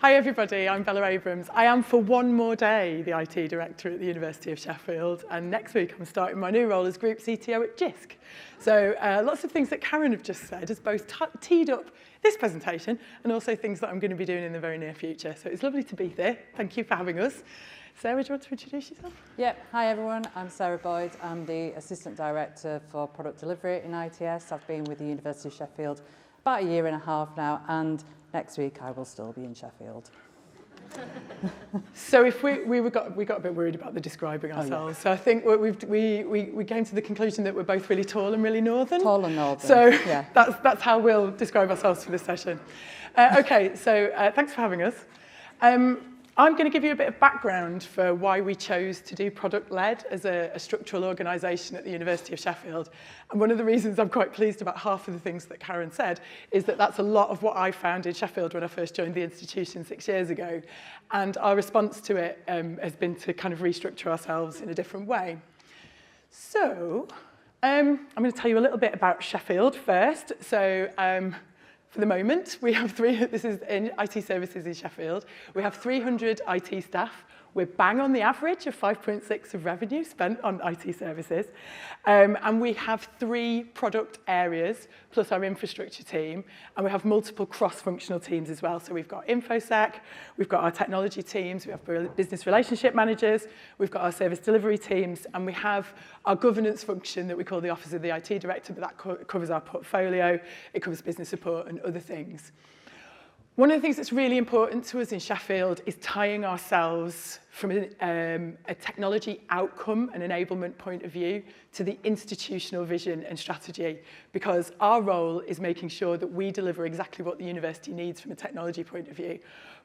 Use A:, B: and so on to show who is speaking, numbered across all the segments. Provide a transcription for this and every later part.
A: Hi everybody, I'm Bella Abrams. I am for one more day the IT Director at the University of Sheffield, and next week I'm starting my new role as Group CTO at JISC. So lots of things that Karen have just said has both teed up this presentation and also things that I'm going to be doing in the very near future. So it's lovely to be here. Thank you for having us. Sarah, do you want to introduce yourself?
B: Yep. Hi everyone, I'm Sarah Boyd. I'm the Assistant Director for Product Delivery in ITS. I've been with the University of Sheffield about a year and a half now, and next week I will still be in Sheffield.
A: So if we got a bit worried about the describing ourselves. So I think we came to the conclusion that we're both really tall and really northern.
B: Tall and northern.
A: So
B: yeah.
A: that's how we'll describe ourselves for this session. Okay, so thanks for having us. I'm going to give you a bit of background for why we chose to do product-led as a structural organisation at the University of Sheffield. And one of the reasons I'm quite pleased about half of the things that Karen said is that that's a lot of what I found in Sheffield when I first joined the institution 6 years ago. And our response to it has been to kind of restructure ourselves in a different way. So I'm going to tell you a little bit about Sheffield first. So for the moment, we have this is in IT services in Sheffield. We have 300 IT staff. We're bang on the average of 5.6 of revenue spent on IT services. And we have 3 product areas, plus our infrastructure team. And we have multiple cross-functional teams as well. So we've got InfoSec, we've got our technology teams, we have business relationship managers, we've got our service delivery teams, and we have our governance function that we call the Office of the IT Director, but that covers our portfolio, it covers business support and other things. One of the things that's really important to us in Sheffield is tying ourselves from a technology outcome and enablement point of view to the institutional vision and strategy, because our role is making sure that we deliver exactly what the university needs from a technology point of view.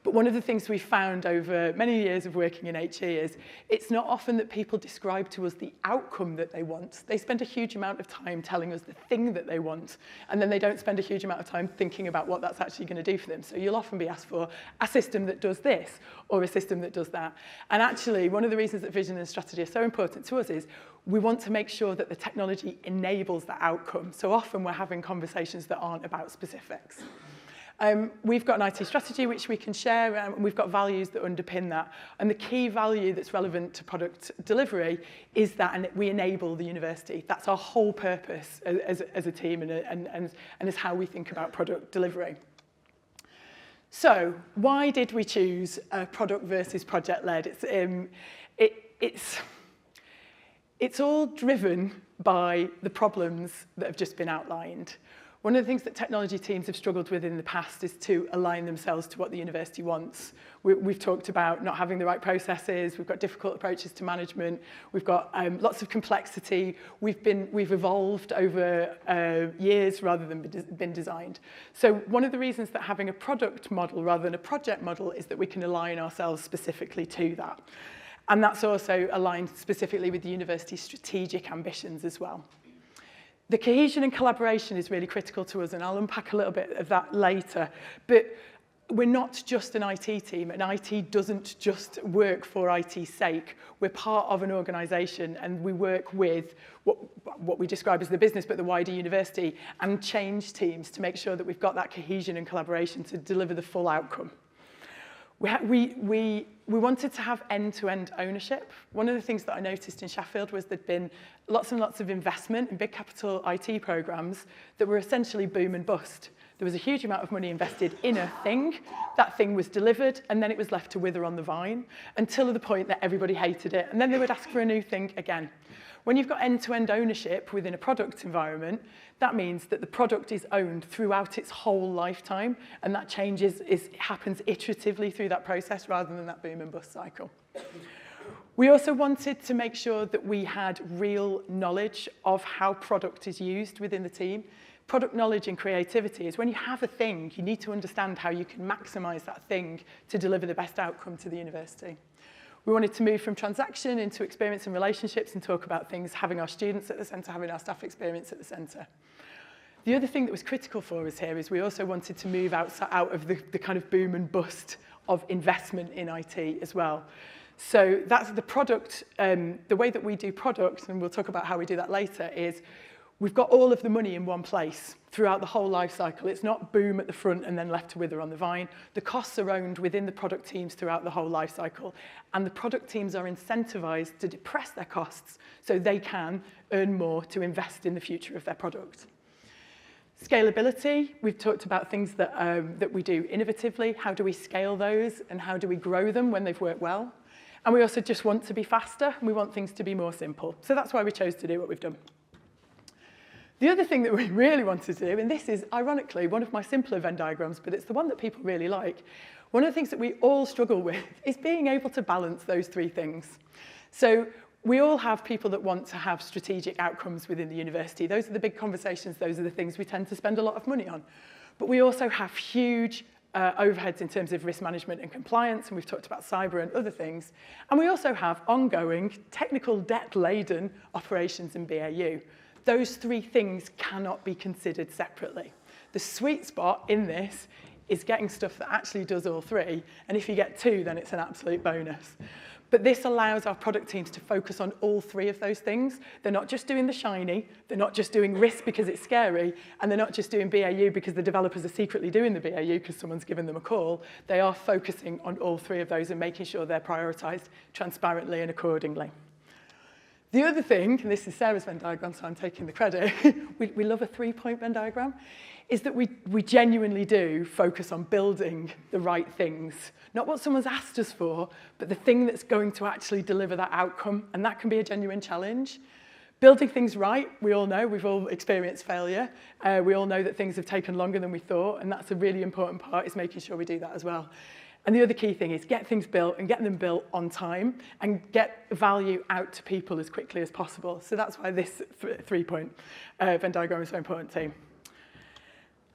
A: But one of the things we found over many years of working in HE is it's not often that people describe to us the outcome that they want. They spend a huge amount of time telling us the thing that they want, and then they don't spend a huge amount of time thinking about what that's actually going to do for them. So you'll often be asked for a system that does this or a system that does that. And actually, one of the reasons that vision and strategy are so important to us is we want to make sure that the technology enables that outcome. So often we're having conversations that aren't about specifics. We've got an IT strategy which we can share, and we've got values that underpin that. And the key value that's relevant to product delivery is that we enable the university. That's our whole purpose as a team and is how we think about product delivery. So why did we choose product versus project-led? It's all driven by the problems that have just been outlined. One of the things that technology teams have struggled with in the past is to align themselves to what the university wants. We've talked about not having the right processes, we've got difficult approaches to management, we've got lots of complexity, we've evolved over years rather than been designed. So one of the reasons that having a product model rather than a project model is that we can align ourselves specifically to that. And that's also aligned specifically with the university's strategic ambitions as well. The cohesion and collaboration is really critical to us, and I'll unpack a little bit of that later. But we're not just an IT team, and IT doesn't just work for IT's sake. We're part of an organisation, and we work with what we describe as the business, but the wider university, and change teams to make sure that we've got that cohesion and collaboration to deliver the full outcome. We wanted to have end-to-end ownership. One of the things that I noticed in Sheffield was there'd been lots and lots of investment in big capital IT programs that were essentially boom and bust. There was a huge amount of money invested in a thing, that thing was delivered, and then it was left to wither on the vine until the point that everybody hated it, and then they would ask for a new thing again. When you've got end-to-end ownership within a product environment, that means that the product is owned throughout its whole lifetime, and that happens iteratively through that process rather than that boom and bust cycle. We also wanted to make sure that we had real knowledge of how product is used within the team. Product knowledge and creativity is when you have a thing, you need to understand how you can maximize that thing to deliver the best outcome to the university. We wanted to move from transaction into experience and relationships and talk about things, having our students at the centre, having our staff experience at the centre. The other thing that was critical for us here is we also wanted to move out of the kind of boom and bust of investment in IT as well. So that's the product, the way that we do product, and we'll talk about how we do that later, is We've got all of the money in one place throughout the whole life cycle. It's not boom at the front and then left to wither on the vine. The costs are owned within the product teams throughout the whole life cycle, and the product teams are incentivized to depress their costs so they can earn more to invest in the future of their product. Scalability, we've talked about things that we do innovatively. How do we scale those and how do we grow them when they've worked well? And we also just want to be faster and we want things to be more simple. So that's why we chose to do what we've done. The other thing that we really wanted to do, and this is ironically one of my simpler Venn diagrams, but it's the one that people really like, one of the things that we all struggle with is being able to balance those three things. So we all have people that want to have strategic outcomes within the university. Those are the big conversations, those are the things we tend to spend a lot of money on. But we also have huge overheads in terms of risk management and compliance, and we've talked about cyber and other things. And we also have ongoing technical debt-laden operations in BAU. Those three things cannot be considered separately. The sweet spot in this is getting stuff that actually does all three, and if you get two, then it's an absolute bonus. But this allows our product teams to focus on all three of those things. They're not just doing the shiny, they're not just doing risk because it's scary, and they're not just doing BAU because the developers are secretly doing the BAU because someone's given them a call. They are focusing on all three of those and making sure they're prioritized transparently and accordingly. The other thing, and this is Sarah's Venn diagram, so I'm taking the credit, we love a three-point Venn diagram, is that we genuinely do focus on building the right things. Not what someone's asked us for, but the thing that's going to actually deliver that outcome, and that can be a genuine challenge. Building things right, we all know, we've all experienced failure. We all know that things have taken longer than we thought, and that's a really important part, is making sure we do that as well. And the other key thing is get things built and get them built on time and get value out to people as quickly as possible. So that's why this three-point Venn diagram is so important too.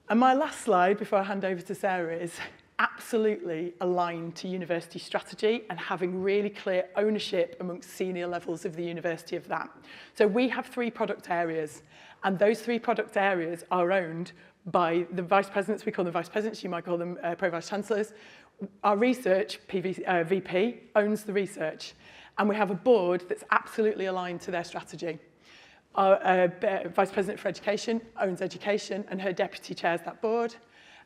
A: And my last slide before I hand over to Sarah is absolutely aligned to university strategy and having really clear ownership amongst senior levels of the university of that. So we have three product areas, and those three product areas are owned by the vice presidents. We call them vice presidents, you might call them pro-vice chancellors. Our research VP owns the research, and we have a board that's absolutely aligned to their strategy. Our Vice President for Education owns education, and her deputy chairs that board.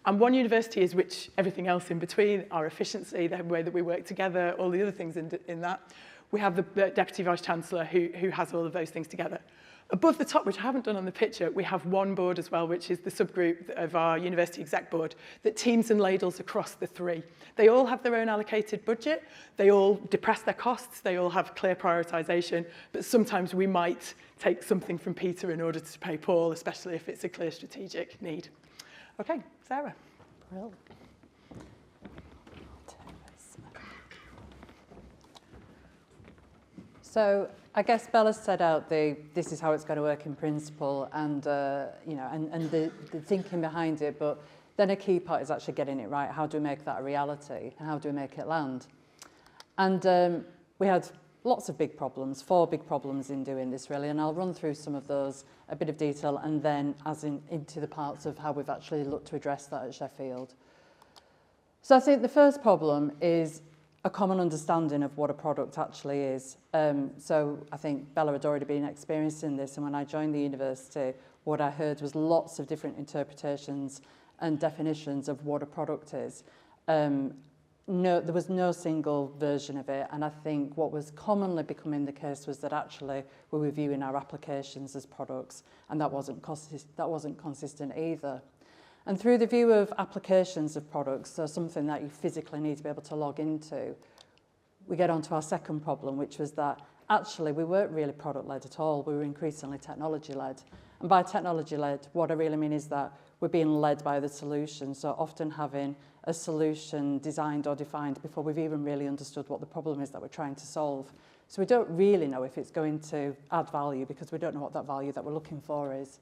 A: And one university is which everything else in between, our efficiency, the way that we work together, all the other things in that. We have the Deputy Vice Chancellor who has all of those things together. Above the top, which I haven't done on the picture, we have one board as well, which is the subgroup of our University Exec Board that teams and ladles across the three. They all have their own allocated budget, they all depress their costs, they all have clear prioritisation, but sometimes we might take something from Peter in order to pay Paul, especially if it's a clear strategic need. Okay, Sarah.
B: Brilliant. So I guess Bella set out this is how it's going to work in principle, and you know, and the thinking behind it. But then a key part is actually getting it right. How do we make that a reality, and how do we make it land? And we had lots of big problems, 4 big problems in doing this really, and I'll run through some of those a bit of detail, and then into the parts of how we've actually looked to address that at Sheffield. So I think the first problem is a common understanding of what a product actually is. So I think Bella had already been experiencing this, and when I joined the university, what I heard was lots of different interpretations and definitions of what a product is. There was no single version of it, and I think what was commonly becoming the case was that actually we were viewing our applications as products, and that wasn't consistent either. And through the view of applications of products, so something that you physically need to be able to log into, we get on to our second problem, which was that actually we weren't really product-led at all. We were increasingly technology-led. And by technology-led, what I really mean is that we're being led by the solution, so often having a solution designed or defined before we've even really understood what the problem is that we're trying to solve. So we don't really know if it's going to add value because we don't know what that value that we're looking for is.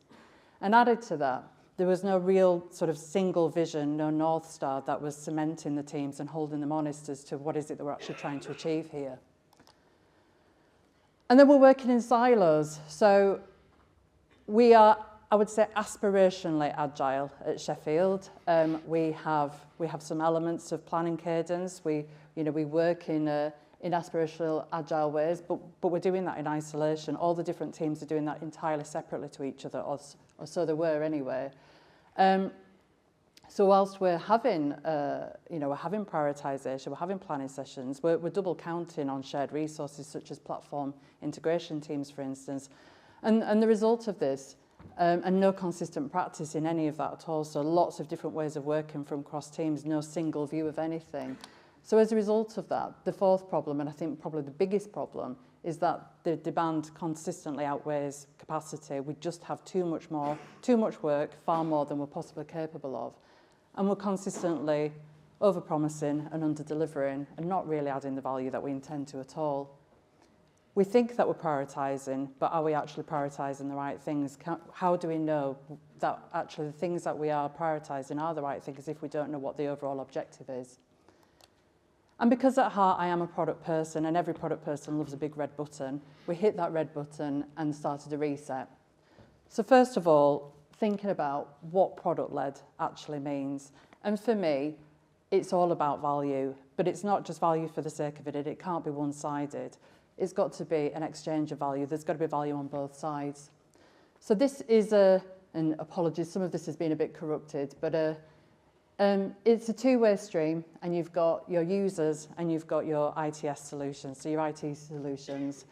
B: And added to that, there was no real sort of single vision, no North Star that was cementing the teams and holding them honest as to what is it that we're actually trying to achieve here. And then we're working in silos. So we are, I would say, aspirationally agile at Sheffield. We have some elements of planning cadence. We work in in aspirational, agile ways, but we're doing that in isolation. All the different teams are doing that entirely separately to each other, or so they were anyway. So whilst we're having, we're having prioritisation, we're having planning sessions, we're double counting on shared resources such as platform integration teams, for instance. And the result of this, and no consistent practice in any of that at all, so lots of different ways of working from cross teams, no single view of anything. So as a result of that, the fourth problem, and I think probably the biggest problem, is that the demand consistently outweighs capacity. We just have too much work, far more than we're possibly capable of. And we're consistently over-promising and under-delivering and not really adding the value that we intend to at all. We think that we're prioritising, but are we actually prioritising the right things? How do we know that actually the things that we are prioritising are the right things if we don't know what the overall objective is? And because at heart I am a product person, and every product person loves a big red button, we hit that red button and started a reset. So first of all, thinking about what product-led actually means. And for me, it's all about value, but it's not just value for the sake of it. It can't be one-sided. It's got to be an exchange of value. There's got to be value on both sides. So this is and apologies, some of this has been a bit corrupted, but it's a two-way stream, and you've got your users and you've got your ITS solutions, so your IT solutions.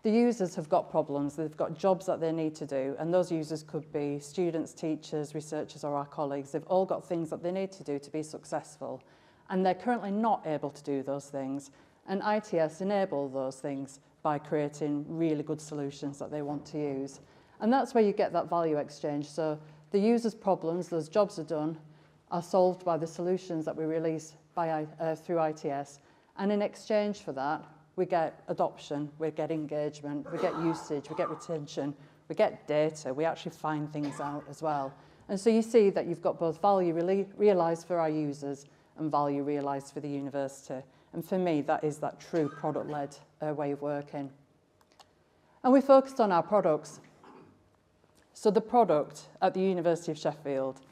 B: The users have got problems, they've got jobs that they need to do, and those users could be students, teachers, researchers, or our colleagues. They've all got things that they need to do to be successful, and they're currently not able to do those things. And ITS enable those things by creating really good solutions that they want to use. And that's where you get that value exchange. So the user's problems, those jobs are done, are solved by the solutions that we release through ITS. And in exchange for that, we get adoption, we get engagement, we get usage, we get retention, we get data, we actually find things out as well. And so you see that you've got both value realised for our users and value realised for the university. And for me, that is that true product-led way of working. And we focused on our products. So the product at the University of Sheffield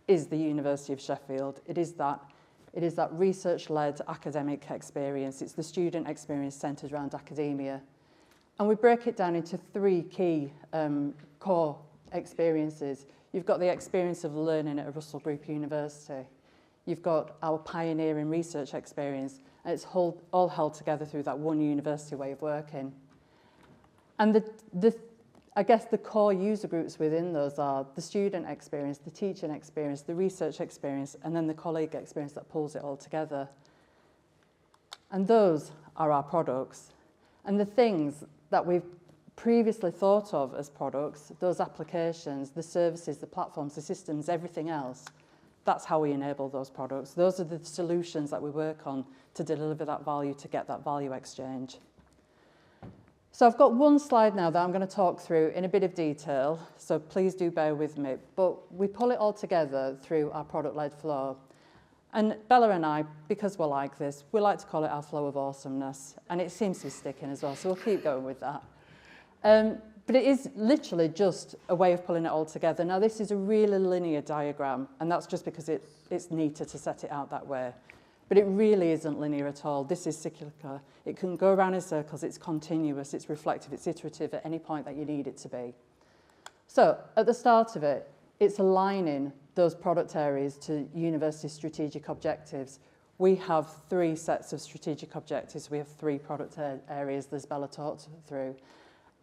B: is the University of Sheffield. It is that research-led academic experience. It's the student experience centred around academia. And we break it down into three key core experiences. You've got the experience of learning at a Russell Group university. You've got our pioneering research experience, and it's all held together through that one university way of working. And I guess the core user groups within those are the student experience, the teaching experience, the research experience, and then the colleague experience that pulls it all together. And those are our products. And the things that we've previously thought of as products, those applications, the services, the platforms, the systems, everything else, that's how we enable those products. Those are the solutions that we work on to deliver that value, to get that value exchange. So I've got one slide now that I'm going to talk through in a bit of detail, so please do bear with me. But we pull it all together through our product-led flow. And Bella and I, because we're like this, we like to call it our flow of awesomeness, and it seems to be sticking as well, so we'll keep going with that. But it is literally just a way of pulling it all together. Now, this is a really linear diagram, and that's just because it's neater to set it out that way. But it really isn't linear at all. This is cyclical. It can go around in circles. It's continuous. It's reflective. It's iterative at any point that you need it to be. So at the start of it, it's aligning those product areas to university strategic objectives. We have 3 sets of strategic objectives. We have 3 product areas, as Bella talked through.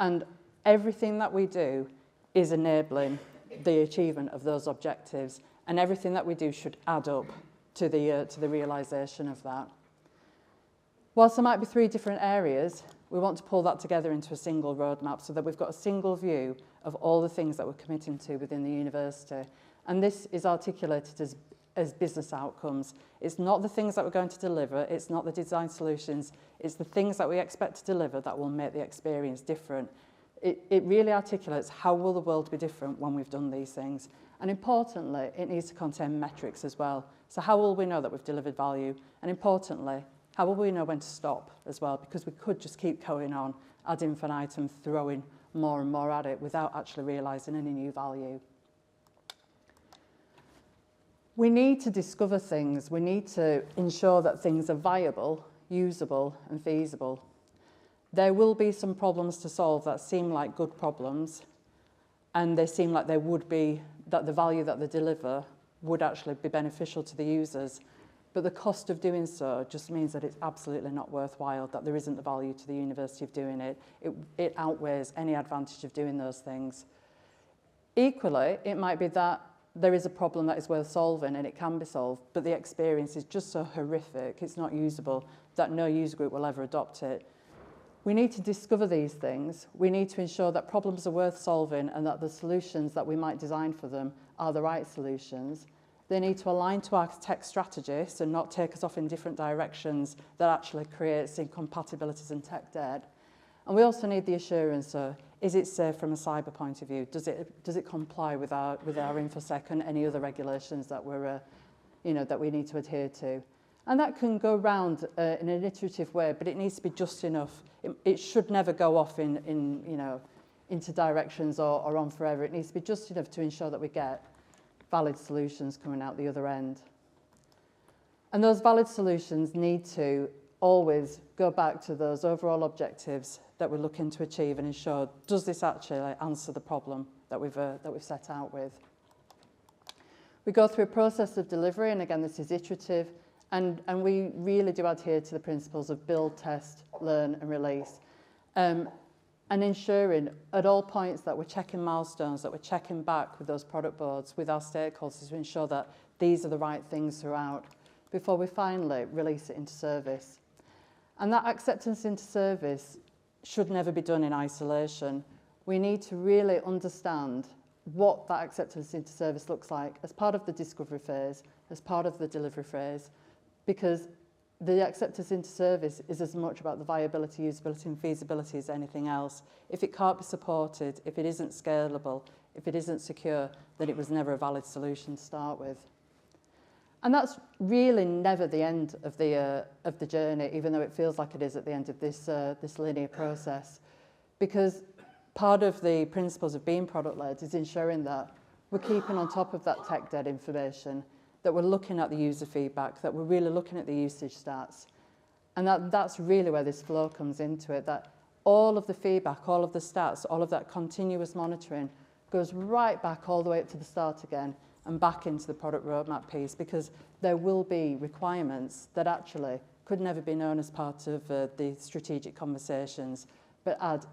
B: And everything that we do is enabling the achievement of those objectives. And everything that we do should add up to the realisation of that. Whilst there might be 3 different areas, we want to pull that together into a single roadmap so that we've got a single view of all the things that we're committing to within the university. And this is articulated as business outcomes. It's not the things that we're going to deliver, it's not the design solutions, it's the things that we expect to deliver that will make the experience different. It really articulates how will the world be different when we've done these things. And importantly, it needs to contain metrics as well. So how will we know that we've delivered value? And importantly, how will we know when to stop as well? Because we could just keep going on ad infinitum, throwing more and more at it without actually realising any new value. We need to discover things. We need to ensure that things are viable. usable and feasible. There will be some problems to solve that seem like good problems, and they seem like they would be, that the value that they deliver would actually be beneficial to the users. But the cost of doing so just means that it's absolutely not worthwhile, that there isn't the value to the university of doing it. It outweighs any advantage of doing those things. Equally, it might be that there is a problem that is worth solving and it can be solved, but the experience is just so horrific, it's not usable, that no user group will ever adopt it. We need to discover these things. We need to ensure that problems are worth solving and that the solutions that we might design for them are the right solutions. They need to align to our tech strategists and not take us off in different directions that actually creates incompatibilities and tech debt. And we also need the assurance, so is it safe from a cyber point of view? Does it comply with our InfoSec and any other regulations that that we need to adhere to? And that can go round in an iterative way, but it needs to be just enough. It should never go off into directions or on forever. It needs to be just enough to ensure that we get valid solutions coming out the other end. And those valid solutions need to always go back to those overall objectives that we're looking to achieve and ensure, does this actually answer the problem that we've set out with? We go through a process of delivery, and again, this is iterative, and we really do adhere to the principles of build, test, learn, and release. And ensuring at all points that we're checking milestones, that we're checking back with those product boards, with our stakeholders to ensure that these are the right things throughout before we finally release it into service. And that acceptance into service should never be done in isolation. We need to really understand what that acceptance into service looks like as part of the discovery phase, as part of the delivery phase, because the acceptance into service is as much about the viability, usability and feasibility as anything else. If it can't be supported, if it isn't scalable, if it isn't secure, then it was never a valid solution to start with. And that's really never the end of the journey, even though it feels like it is at the end of this linear process. Because part of the principles of being product-led is ensuring that we're keeping on top of that tech debt information, that we're looking at the user feedback, that we're really looking at the usage stats. And that's really where this flow comes into it, that all of the feedback, all of the stats, all of that continuous monitoring goes right back all the way up to the start again and back into the product roadmap piece, because there will be requirements that actually could never be known as part of the strategic conversations, but add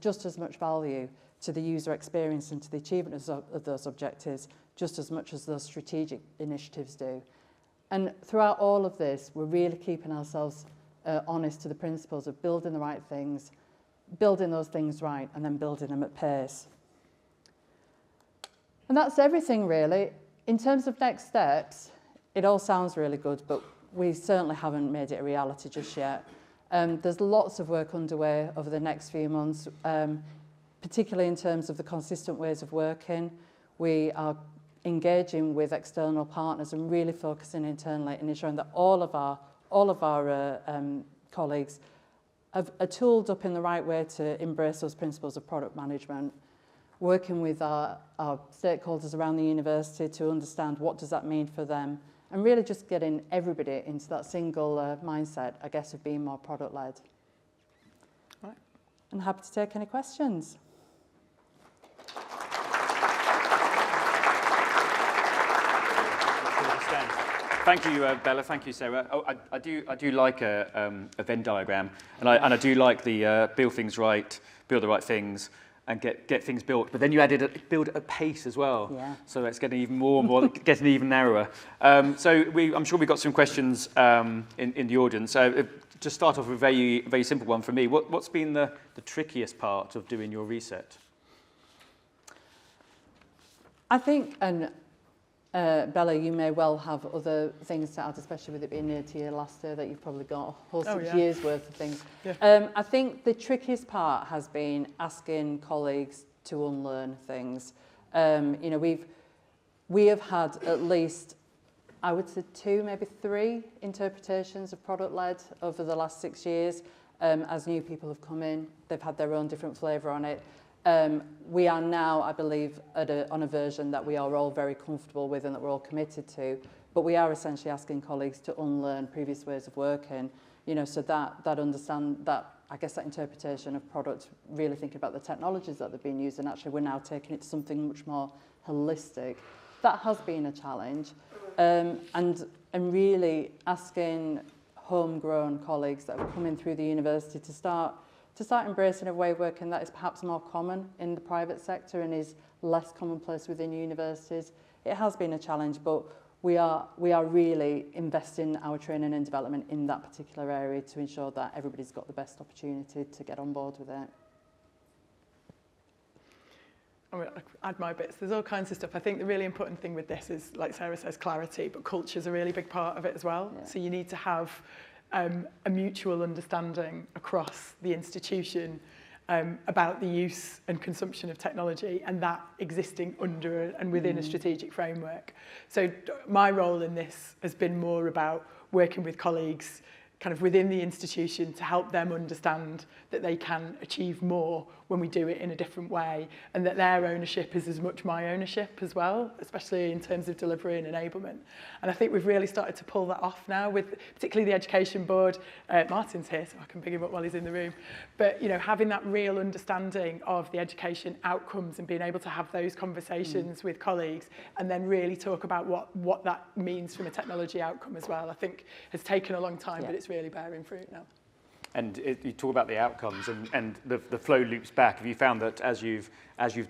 B: just as much value to the user experience and to the achievement of those objectives, just as much as those strategic initiatives do. And throughout all of this, we're really keeping ourselves honest to the principles of building the right things, building those things right, and then building them at pace. And that's everything, really. In terms of next steps, it all sounds really good, but we certainly haven't made it a reality just yet. There's lots of work underway over the next few months, particularly in terms of the consistent ways of working. We are engaging with external partners and really focusing internally and ensuring that all of our colleagues are tooled up in the right way to embrace those principles of product management, working with our stakeholders around the university to understand what does that mean for them, and really just getting everybody into that single mindset, I guess, of being more product-led.
A: Right.
B: I'm happy to take any questions.
C: Thank you, Bella. Thank you, Sarah. Oh, I do like a Venn diagram, and I do like the build things right, build the right things, and get things built. But then you added build at pace as well. Yeah. So it's getting even more, getting even narrower. So I'm sure we've got some questions in the audience. Just start off with a very simple one for me. What's been the trickiest part of doing your reset?
B: I think, and Bella, you may well have other things to add, especially with it being near to your last year, that you've probably got a whole 6 years worth of things. Yeah. I think the trickiest part has been asking colleagues to unlearn things. We have had at least, I would say 2, maybe 3 interpretations of product-led over the last 6 years. As new people have come in, they've had their own different flavour on it. We are now, I believe, on a version that we are all very comfortable with and that we're all committed to, but we are essentially asking colleagues to unlearn previous ways of working, You know, so that understand that, I guess that interpretation of products, really thinking about the technologies that they're being used, and actually we're now taking it to something much more holistic. That has been a challenge, and really asking homegrown colleagues that have come in through the university to start embracing a way of working that is perhaps more common in the private sector and is less commonplace within universities. It has been a challenge, but we are really investing our training and development in that particular area to ensure that everybody's got the best opportunity to get on board with it.
A: I'm going to add my bits. There's all kinds of stuff. I think the really important thing with this is, like Sarah says, clarity, but culture's a really big part of it as well. Yeah. So you need to have a mutual understanding across the institution about the use and consumption of technology, and that existing under and within a strategic framework. So my role in this has been more about working with colleagues kind of within the institution to help them understand that they can achieve more when we do it in a different way, and that their ownership is as much my ownership as well, especially in terms of delivery and enablement. And I think we've really started to pull that off now, with particularly the Education Board. Martin's here, so I can pick him up while he's in the room. But you know, having that real understanding of the education outcomes and being able to have those conversations with colleagues, and then really talk about what that means from a technology outcome as well, I think has taken a long time, but it's really bearing fruit now.
C: And you talk about the outcomes and the flow loops back. Have you found that as you've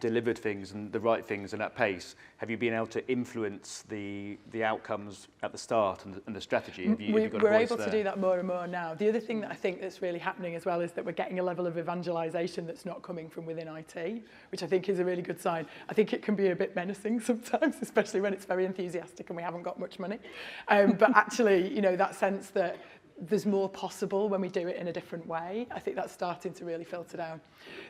C: delivered things and the right things and at pace, have you been able to influence the outcomes at the start and the strategy? Have you got a
A: we're
C: voice
A: able
C: there?
A: to do that more and more now. The other thing that I think that's really happening as well is that we're getting a level of evangelisation that's not coming from within IT, which I think is a really good sign. I think it can be a bit menacing sometimes, especially when it's very enthusiastic and we haven't got much money. But actually, you know, that sense that there's more possible when we do it in a different way. I think that's starting to really filter down.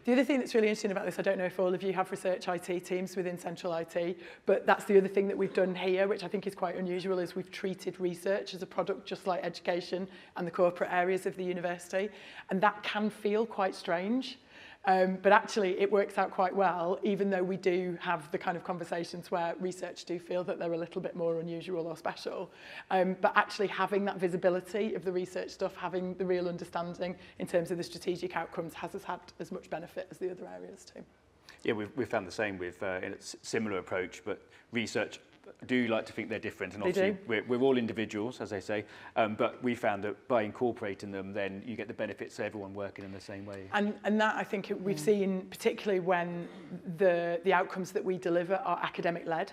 A: The other thing that's really interesting about this, I don't know if all of you have research IT teams within central IT, but that's the other thing that we've done here, which I think is quite unusual, is we've treated research as a product just like education and the corporate areas of the university. And that can feel quite strange. But actually it works out quite well, even though we do have the kind of conversations where research do feel that they're a little bit more unusual or special. But actually having that visibility of the research stuff, having the real understanding in terms of the strategic outcomes has us had as much benefit as the other areas too.
C: Yeah, we've found the same with in a similar approach, but research do like to think they're different, and obviously we're all individuals, as they say, but we found that by incorporating them, then you get the benefits of everyone working in the same way. And
A: that I think we've seen, particularly when the outcomes that we deliver are academic led.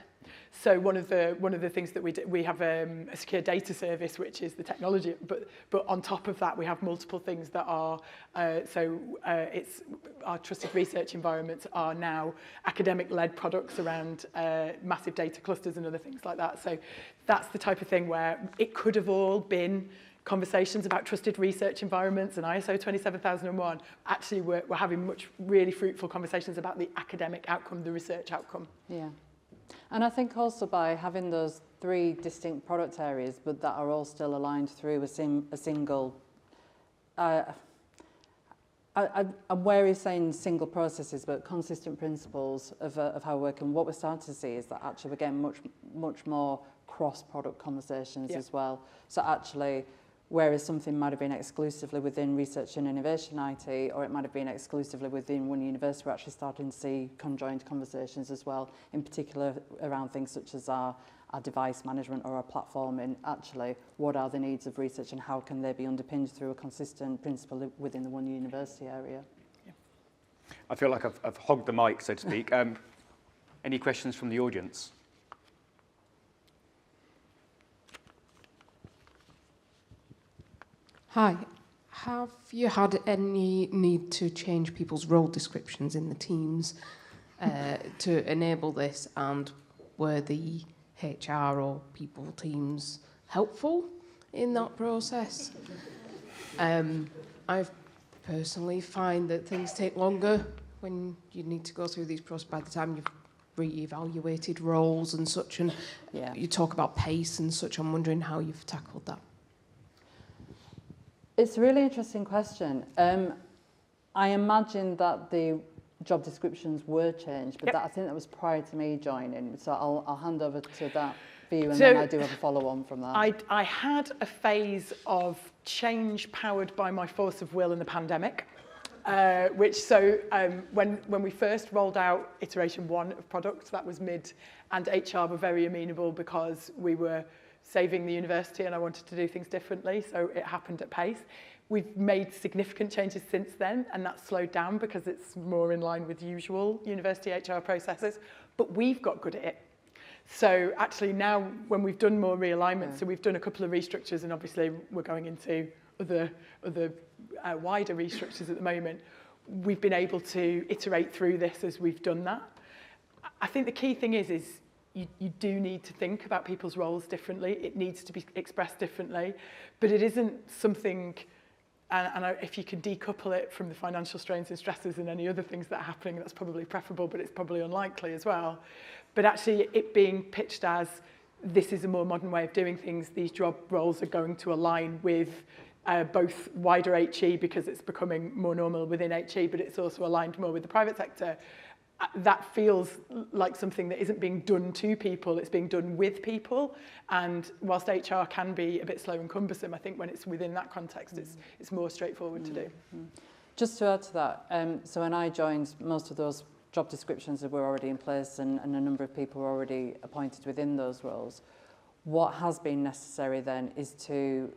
A: So one of the things that we have a secure data service, which is the technology, but on top of that we have multiple things that are it's our trusted research environments are now academic led products around massive data clusters and other things like that. So that's the type of thing where it could have all been conversations about trusted research environments and ISO 27001. Actually we're having really fruitful conversations about the academic outcome, the research outcome.
B: Yeah. And I think also by having those three distinct product areas, but that are all still aligned through a single, I'm wary of saying single processes, but consistent principles of how we work. And what we're starting to see is that actually we're getting much more cross-product conversations as well. So actually, whereas something might have been exclusively within research and innovation IT, or it might have been exclusively within one university, we're actually starting to see conjoined conversations as well, in particular around things such as our device management or our platform, and actually what are the needs of research and how can they be underpinned through a consistent principle within the one university area.
C: Yeah. I feel like I've hogged the mic, so to speak. Any questions from the audience?
D: Hi. Have you had any need to change people's role descriptions in the teams to enable this, and were the HR or people teams helpful in that process? I personally find that things take longer when you need to go through these processes by the time you've re-evaluated roles and such, and you talk about pace and such. I'm wondering how you've tackled that.
B: It's a really interesting question. I imagine that the job descriptions were changed, but
A: Yep.
B: I think that was prior to me joining. So I'll hand over to that for you, and
A: So,
B: then I do have a follow-on from that.
A: I had a phase of change powered by my force of will in the pandemic, when we first rolled out iteration 1 of product, that was mid, and HR were very amenable because we were saving the university and I wanted to do things differently, so it happened at pace. We've made significant changes since then, and that's slowed down because it's more in line with usual university HR processes, but we've got good at it. So actually now when we've done more realignment, so we've done a couple of restructures, and obviously we're going into other wider restructures at the moment, we've been able to iterate through this as we've done that. I think the key thing is you do need to think about people's roles differently. It needs to be expressed differently, but it isn't something, if you can decouple it from the financial strains and stresses and any other things that are happening, that's probably preferable, but it's probably unlikely as well. But actually it being pitched as this is a more modern way of doing things, these job roles are going to align with both wider HE because it's becoming more normal within HE, but it's also aligned more with the private sector. That feels like something that isn't being done to people, it's being done with people. And whilst HR can be a bit slow and cumbersome, I think when it's within that context, it's more straightforward to do.
B: Just to add to that, so when I joined, most of those job descriptions were already in place and a number of people were already appointed within those roles. What has been necessary then is to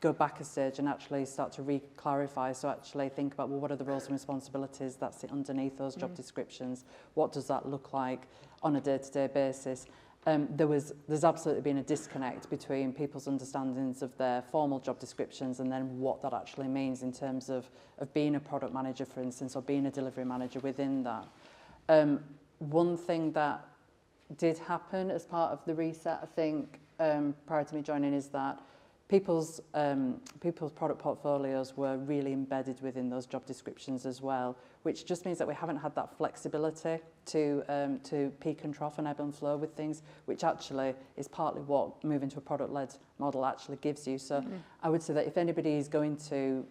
B: go back a stage and actually start to re-clarify, so actually think about, well, what are the roles and responsibilities that sit underneath those job descriptions? What does that look like on a day-to-day basis? There's absolutely been a disconnect between people's understandings of their formal job descriptions and then what that actually means in terms of being a product manager, for instance, or being a delivery manager within that. One thing that did happen as part of the reset, I think, prior to me joining, is that people's product portfolios were really embedded within those job descriptions as well, which just means that we haven't had that flexibility to peak and trough and ebb and flow with things, which actually is partly what moving to a product-led model actually gives you. So I would say that if anybody is going to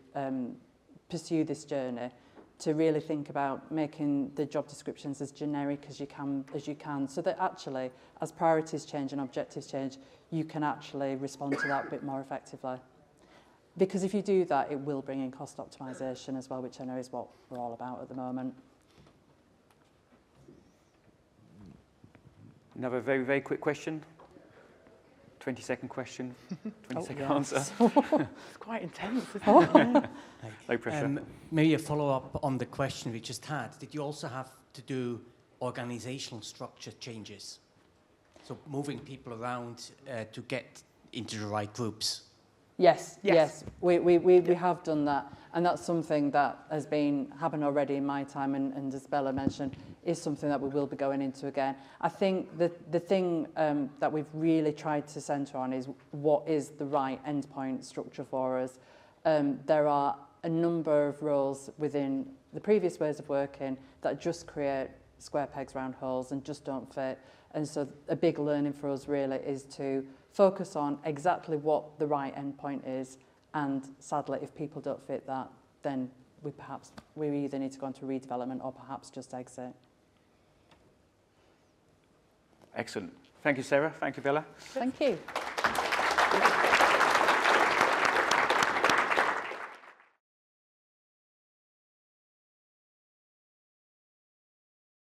B: pursue this journey, to really think about making the job descriptions as generic as you can, so that actually, as priorities change and objectives change, you can actually respond to that a bit more effectively. Because if you do that, it will bring in cost optimization as well, which I know is what we're all about at the moment.
C: Another very, very quick question. 20-second question, 20-second answer.
A: It's quite intense, isn't it?
C: Low pressure.
E: Maybe a follow-up on the question we just had. Did you also have to do organizational structure changes? So moving people around to get into the right groups?
B: Yes. We have done that, and that's something that has been happened already in my time, and as Bella mentioned, is something that we will be going into again. I think the thing that we've really tried to centre on is what is the right endpoint structure for us. There are a number of roles within the previous ways of working that just create square pegs round holes and just don't fit. And so a big learning for us really is to focus on exactly what the right endpoint is, and sadly if people don't fit that, then we either need to go into redevelopment or perhaps just exit.
C: Excellent. Thank you, Sarah. Thank you, Bella.
B: Thank you.